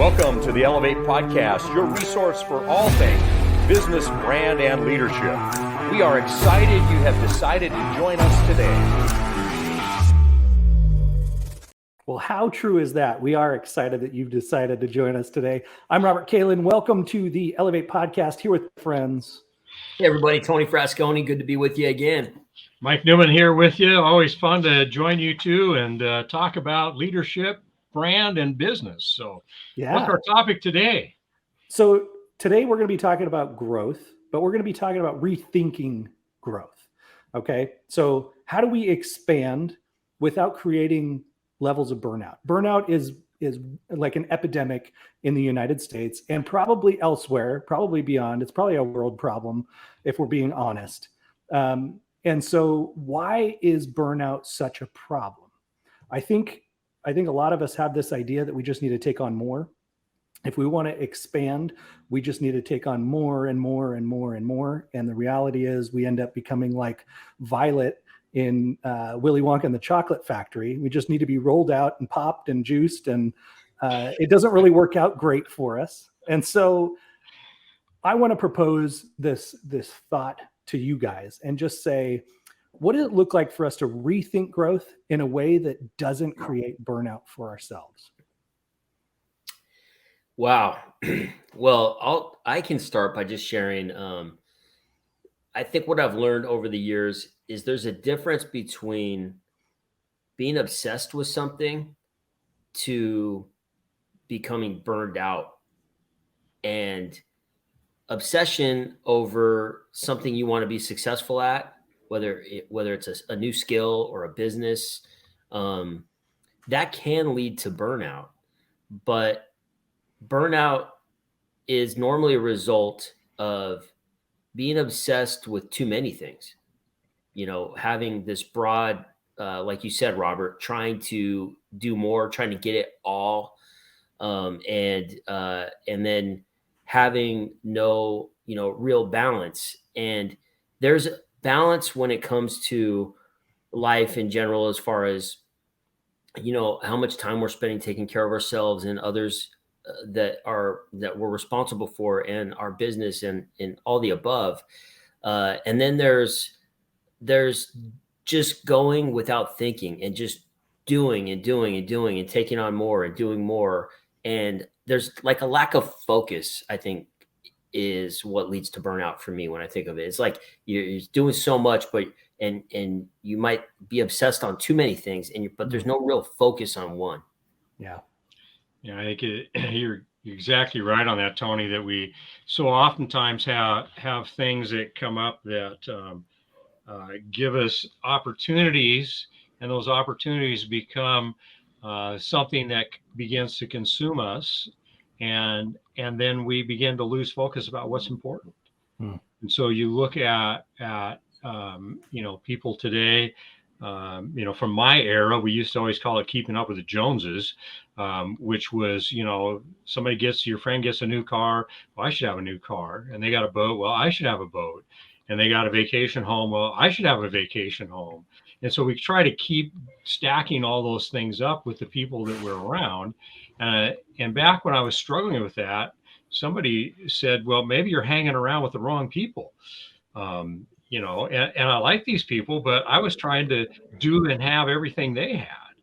Welcome to the Elevate Podcast, your resource for all things business, brand, and leadership. We are excited you have decided to join us today. Well, how true is that? We are excited that you've decided to join us today. I'm Robert Kalin. Welcome to the Elevate Podcast here with friends. Hey, everybody. Tony Frasconi. Good to be with you again. Mike Newman here with you. Always fun to join you two and talk about leadership, brand, and business. So What's our topic today? So today we're going to be talking about growth, but we're going to be talking about rethinking growth. Okay. So how do we expand without creating levels of burnout? Burnout is like an epidemic in the United States and probably elsewhere, probably beyond. It's probably a world problem if we're being honest. And so why is burnout such a problem? I think a lot of us have this idea that we just need to take on more. If we want to expand, we just need to take on more and more and more and more. And the reality is we end up becoming like Violet in Willy Wonka and the Chocolate Factory. We just need to be rolled out and popped and juiced. And it doesn't really work out great for us. And so I want to propose this thought to you guys and just say, what does it look like for us to rethink growth in a way that doesn't create burnout for ourselves? Wow. Well, I can start by just sharing. I think what I've learned over the years is there's a difference between being obsessed with something to becoming burned out. And obsession over something you want to be successful at, whether it's a new skill or a business, that can lead to burnout. But burnout is normally a result of being obsessed with too many things. You know, having this broad, like you said, Robert, trying to do more, trying to get it all, and then having no, real balance. And there's balance when it comes to life in general, as far as, how much time we're spending taking care of ourselves and others that we're responsible for, and our business and all the above. And then there's just going without thinking and just doing and doing and doing and taking on more and doing more. And there's like a lack of focus, I think, is what leads to burnout for me when I think of it. It's like you're doing so much, but and you might be obsessed on too many things, but there's no real focus on one. Yeah. Yeah, I think you're exactly right on that, Tony, that we so oftentimes have things that come up that give us opportunities, and those opportunities become something that begins to consume us. And then we begin to lose focus about what's important. And so you look at people today, from my era, we used to always call it keeping up with the Joneses, which was, your friend gets a new car. Well, I should have a new car. And they got a boat. Well, I should have a boat. And they got a vacation home. Well, I should have a vacation home. And so we try to keep stacking all those things up with the people that we're around. And back when I was struggling with that, somebody said, well, maybe you're hanging around with the wrong people. And I like these people, but I was trying to do and have everything they had.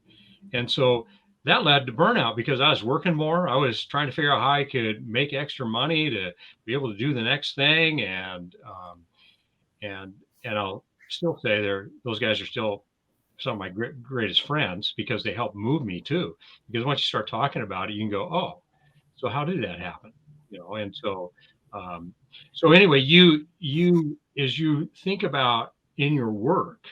And so that led to burnout because I was working more. I was trying to figure out how I could make extra money to be able to do the next thing. And I'll still say those guys are still some of my greatest friends because they help move me too. Because once you start talking about it, you can go, oh, so how did that happen? And so, anyway, you as you think about in your work,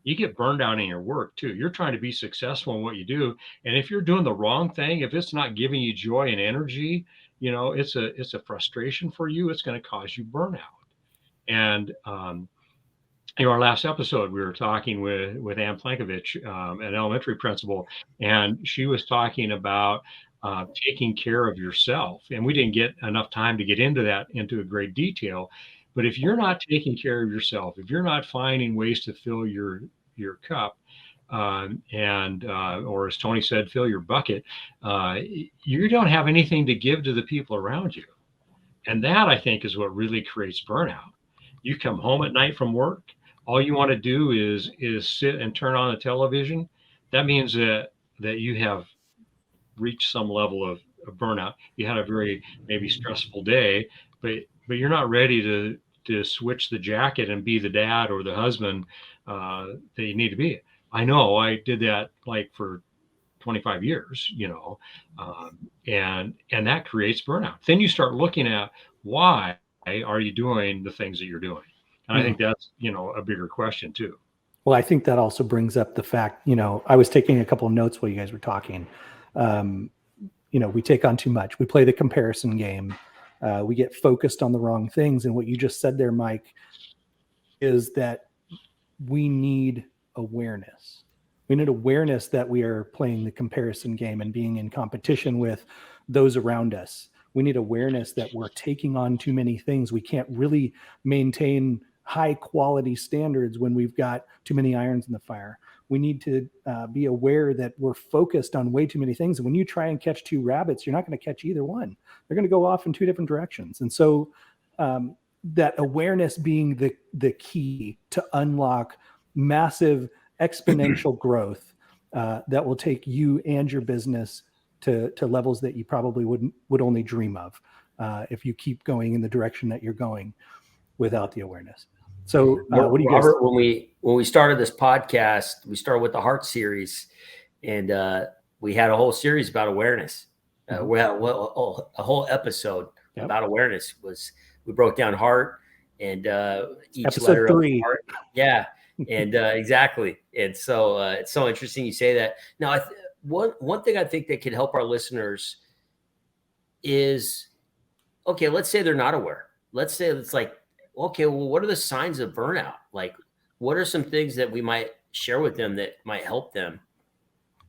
you get burned out in your work too. You're trying to be successful in what you do. And if you're doing the wrong thing, if it's not giving you joy and energy, it's a frustration for you. It's going to cause you burnout. And, our last episode, we were talking with Ann Plankovich, an elementary principal, and she was talking about taking care of yourself. And we didn't get enough time to get into a great detail. But if you're not taking care of yourself, if you're not finding ways to fill your cup, or as Tony said, fill your bucket, you don't have anything to give to the people around you. And that, I think, is what really creates burnout. You come home at night from work, all you want to do is sit and turn on the television. That means that you have reached some level of burnout. You had a very maybe stressful day, but you're not ready to switch the jacket and be the dad or the husband that you need to be. I know I did that like for 25 years, and that creates burnout. Then you start looking at why are you doing the things that you're doing? And I think that's, a bigger question too. Well, I think that also brings up the fact, I was taking a couple of notes while you guys were talking. We take on too much. We play the comparison game. We get focused on the wrong things. And what you just said there, Mike, is that we need awareness. We need awareness that we are playing the comparison game and being in competition with those around us. We need awareness that we're taking on too many things. We can't really maintain high quality standards when we've got too many irons in the fire. We need to be aware that we're focused on way too many things. And when you try and catch two rabbits, you're not going to catch either one. They're going to go off in two different directions. And so that awareness being the key to unlock massive exponential growth that will take you and your business to levels that you probably would only dream of if you keep going in the direction that you're going without the awareness. So what do you Robert, guys? When we started this podcast, we started with the Heart series, and we had a whole series about awareness. We had a whole episode about awareness. We broke down heart and each Episode letter 3. of heart. Yeah, and exactly. And so it's so interesting you say that. Now, one thing I think that could help our listeners is, okay, let's say they're not aware. Let's say it's like, okay, well, what are the signs of burnout? Like, what are some things that we might share with them that might help them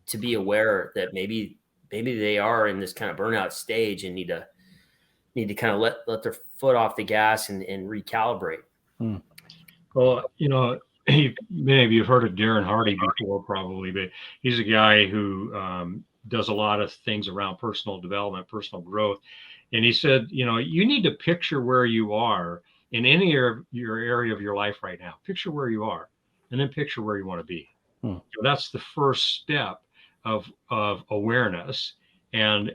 to be aware that maybe they are in this kind of burnout stage and need to kind of let their foot off the gas and recalibrate? Well, many of you have heard of Darren Hardy before, probably, but he's a guy who does a lot of things around personal development, personal growth. And he said, you need to picture where you are in any your area of your life right now. Picture where you are, and then picture where you want to be. So that's the first step of awareness. And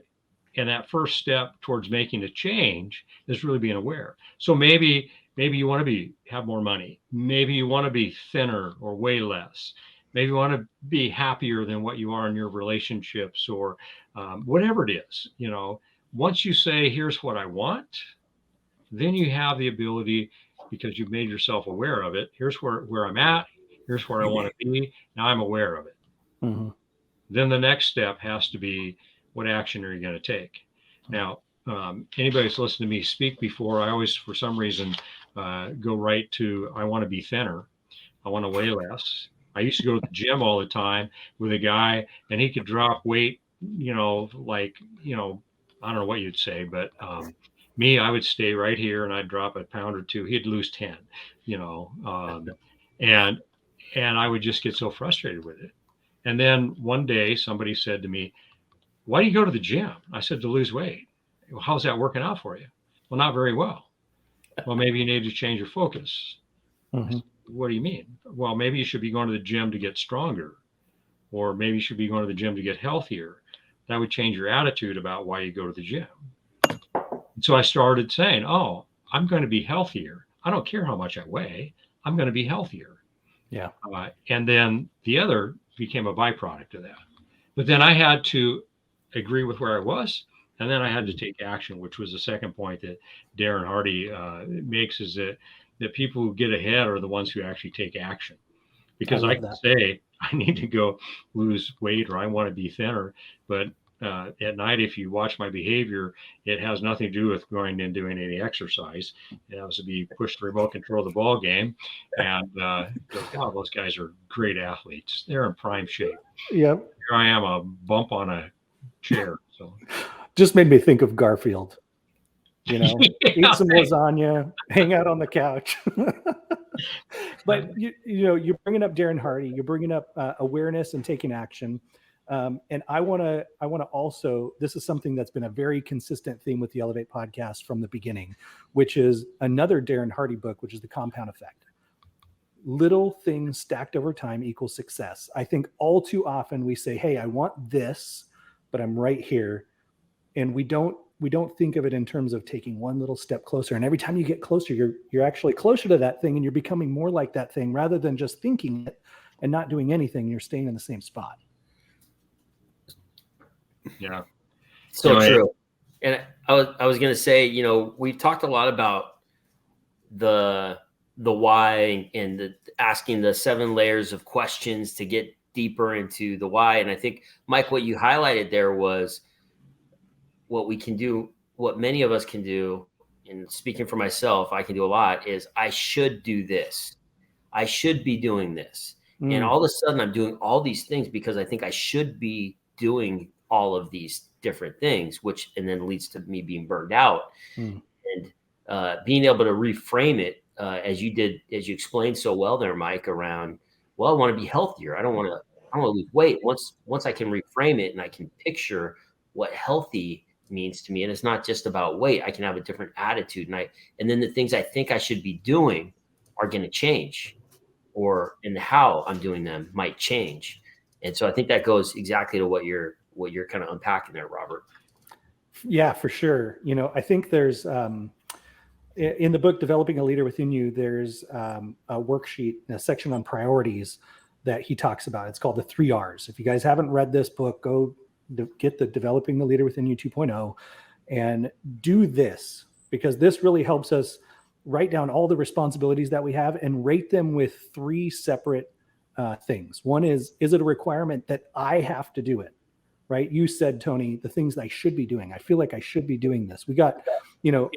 that first step towards making a change is really being aware. So maybe you want to have more money. Maybe you want to be thinner or weigh less. Maybe you want to be happier than what you are in your relationships, or whatever it is. Once you say, here's what I want, then you have the ability, because you've made yourself aware of it. Here's where I'm at. Here's where I want to be. Now I'm aware of it. Then the next step has to be, what action are you going to take? Now, anybody that's listened to me speak before, I always, for some reason, go right to, I want to be thinner. I want to weigh less. I used to go to the gym all the time with a guy, and he could drop weight, I don't know what you'd say, but me, I would stay right here and I'd drop a pound or two. He'd lose 10, and I would just get so frustrated with it. And then one day somebody said to me, why do you go to the gym? I said, to lose weight. Well, how's that working out for you? Well, not very well. Well, maybe you need to change your focus. Said, what do you mean? Well, maybe you should be going to the gym to get stronger, or maybe you should be going to the gym to get healthier. That would change your attitude about why you go to the gym. And so I started saying, oh, I'm going to be healthier. I don't care how much I weigh. I'm going to be healthier. Yeah. And then the other became a byproduct of that. But then I had to agree with where I was, and then I had to take action, which was the second point that Darren Hardy makes, is that people who get ahead are the ones who actually take action. Because I can say, I need to go lose weight, or I want to be thinner, but at night, if you watch my behavior, it has nothing to do with going and doing any exercise. It has to be push the remote control of the ball game. And God, those guys are great athletes. They're in prime shape. Yep. Here I am, a bump on a chair. So just made me think of Garfield. Yeah, eat some lasagna, hang out on the couch. But you're bringing up Darren Hardy, you're bringing up awareness and taking action. And I want to also, this is something that's been a very consistent theme with the Elevate podcast from the beginning, which is another Darren Hardy book, which is The Compound Effect. Little things stacked over time equals success. I think all too often we say, hey, I want this, but I'm right here. And we don't think of it in terms of taking one little step closer. And every time you get closer, you're actually closer to that thing, and you're becoming more like that thing rather than just thinking it and not doing anything. You're staying in the same spot. Yeah. So true. And I was going to say, we've talked a lot about the why and asking the 7 layers of questions to get deeper into the why. And I think, Mike, what you highlighted there was what we can do, what many of us can do, and speaking for myself, I can do a lot, is I should do this. I should be doing this. And all of a sudden I'm doing all these things because I think I should be doing all of these different things, and then leads to me being burned out. And being able to reframe it, as you explained so well there, Mike, around, well, I want to be healthier. I don't want to lose weight. Once I can reframe it and I can picture what healthy means to me, and it's not just about weight, I can have a different attitude. And then the things I think I should be doing are going to change, and how I'm doing them might change. And so I think that goes exactly to what you're kind of unpacking there, Robert. Yeah, for sure. I think there's, in the book, Developing a Leader Within You, there's a worksheet, a section on priorities that he talks about. It's called the 3 R's. If you guys haven't read this book, go get the Developing the Leader Within You 2.0 and do this, because this really helps us write down all the responsibilities that we have and rate them with 3 separate things. One is it a requirement that I have to do it? Right? You said, Tony, the things that I should be doing. I feel like I should be doing this. We got,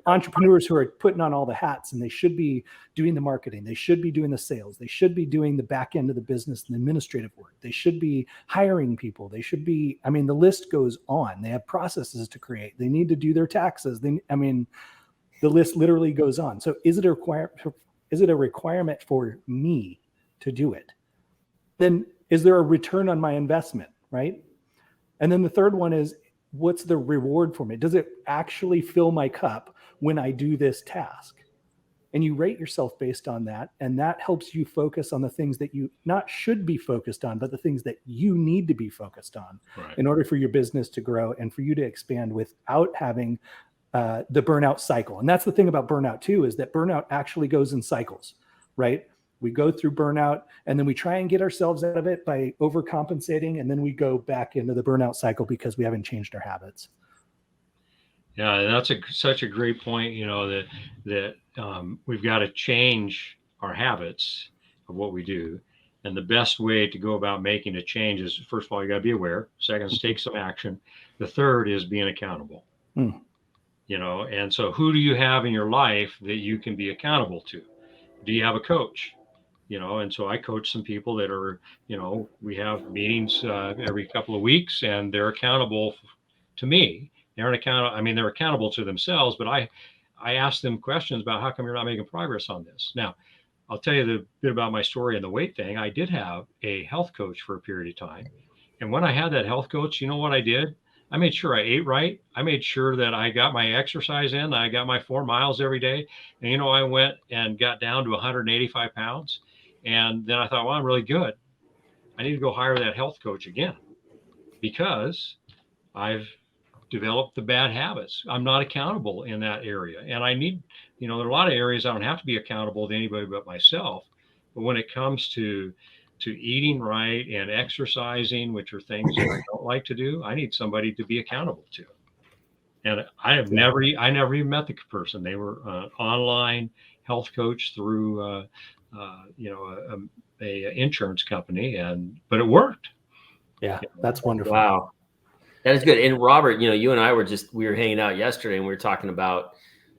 entrepreneurs who are putting on all the hats, and they should be doing the marketing. They should be doing the sales. They should be doing the back end of the business and administrative work. They should be hiring people. They should be, the list goes on. They have processes to create. They need to do their taxes. The list literally goes on. So is it a requirement for me to do it? Then is there a return on my investment, right? And then the third one is, what's the reward for me? Does it actually fill my cup when I do this task? And you rate yourself based on that. And that helps you focus on the things that you not should be focused on, but the things that you need to be focused on in order for your business to grow and for you to expand without having the burnout cycle. And that's the thing about burnout too, is that burnout actually goes in cycles, right? We go through burnout and then we try and get ourselves out of it by overcompensating. And then we go back into the burnout cycle because we haven't changed our habits. Yeah, that's such a great point, that we've got to change our habits of what we do. And the best way to go about making a change is, first of all, you got to be aware. Second is take some action. The third is being accountable. And so who do you have in your life that you can be accountable to? Do you have a coach? And so I coach some people that are, we have meetings every couple of weeks, and they're accountable to me. They're accountable to themselves, but I ask them questions about how come you're not making progress on this. Now, I'll tell you the bit about my story and the weight thing. I did have a health coach for a period of time. And when I had that health coach, you know what I did? I made sure I ate right. I made sure that I got my exercise in. I got my 4 miles every day. And, I went and got down to 185 pounds. And then I thought, well, I'm really good. I need to go hire that health coach again, because I've developed the bad habits. I'm not accountable in that area. And I need, there are a lot of areas I don't have to be accountable to anybody but myself. But when it comes to eating right and exercising, which are things that I don't like to do, I need somebody to be accountable to. And I never even met the person. They were an online health coach through, a insurance company, but it worked. Yeah, that's wonderful. Wow. That is good. And Robert, you and I we were hanging out yesterday, and we were talking about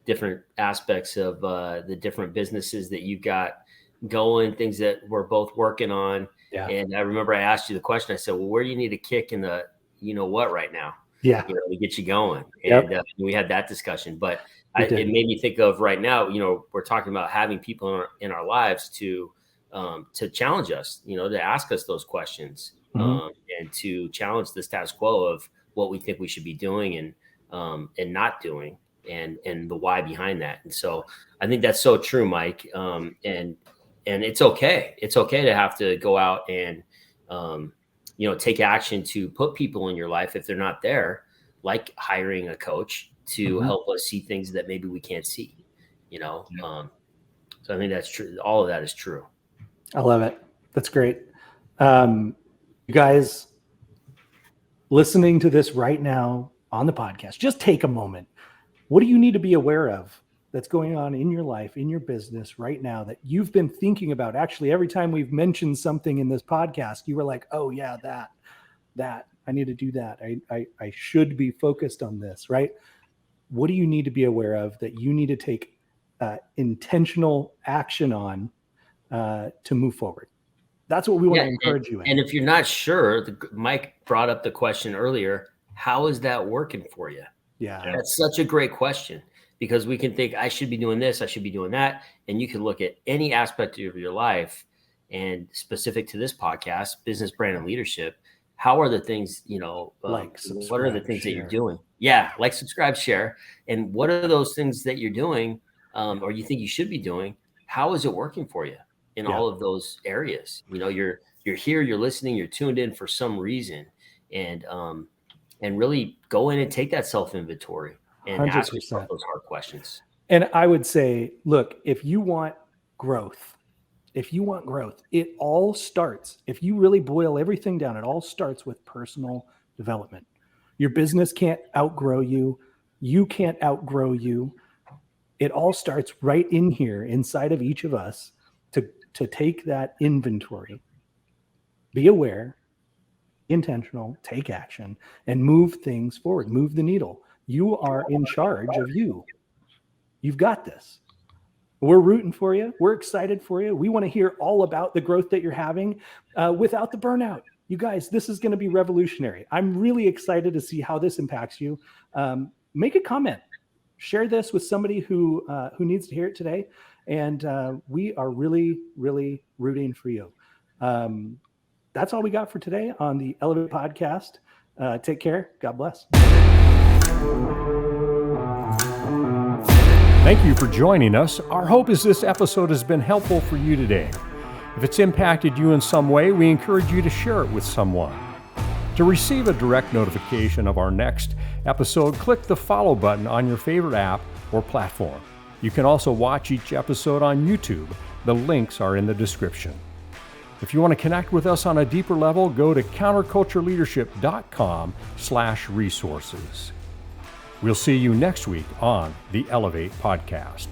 different aspects of the different businesses that you've got going, things that we're both working on. Yeah. And I remember I asked you the question. I said, well, where do you need a kick in the, what right now? Yeah. to get you going. Yep. And we had that discussion, but We did. it made me think of right now, we're talking about having people in our lives to challenge us, to ask us those questions, Mhm. and to challenge the status quo of what we think we should be doing and not doing, and the why behind that. And so I think that's so true, Mike. And it's okay. It's okay to have to go out and, take action to put people in your life if they're not there, like hiring a coach to Mhm. help us see things that maybe we can't see, so I think that's true. All of that is true. I love it. That's great. You guys listening to this right now on the podcast, just take a moment. What do you need to be aware of that's going on in your life, in your business right now that you've been thinking about? Actually, every time we've mentioned something in this podcast, you were like, oh yeah, that I need to do that. I should be focused on this, right? What do you need to be aware of that you need to take intentional action on to move forward? That's what we want to encourage you in. And if you're not sure, Mike brought up the question earlier, how is that working for you? Yeah. That's such a great question, because we can think I should be doing this, I should be doing that. And you can look at any aspect of your life, and specific to this podcast, business, brand, and leadership. How are the things, what are the things that you're doing? Yeah. Like, subscribe, share. And what are those things that you're doing, or you think you should be doing? How is it working for you in all of those areas? You're here, you're listening, you're tuned in for some reason, and really go in and take that self-inventory and 100%. ask yourself those hard questions. And I would say, look, if you want growth, it all starts, if you really boil everything down, it all starts with personal development. Your business can't outgrow you. You can't outgrow you. It all starts right in here inside of each of us to take that inventory, be aware, intentional, take action, and move things forward, move the needle. You are in charge of you. You've got this. We're rooting for you. We're excited for you. We want to hear all about the growth that you're having without the burnout. You guys, this is going to be revolutionary. I'm really excited to see how this impacts you. Make a comment. Share this with somebody who needs to hear it today. And we are really, really rooting for you. That's all we got for today on the Elevate podcast. Take care. God bless. Thank you for joining us. Our hope is this episode has been helpful for you today. If it's impacted you in some way, we encourage you to share it with someone. To receive a direct notification of our next episode, click the follow button on your favorite app or platform. You can also watch each episode on YouTube. The links are in the description. If you want to connect with us on a deeper level, go to countercultureleadership.com/resources. We'll see you next week on the Elevate podcast.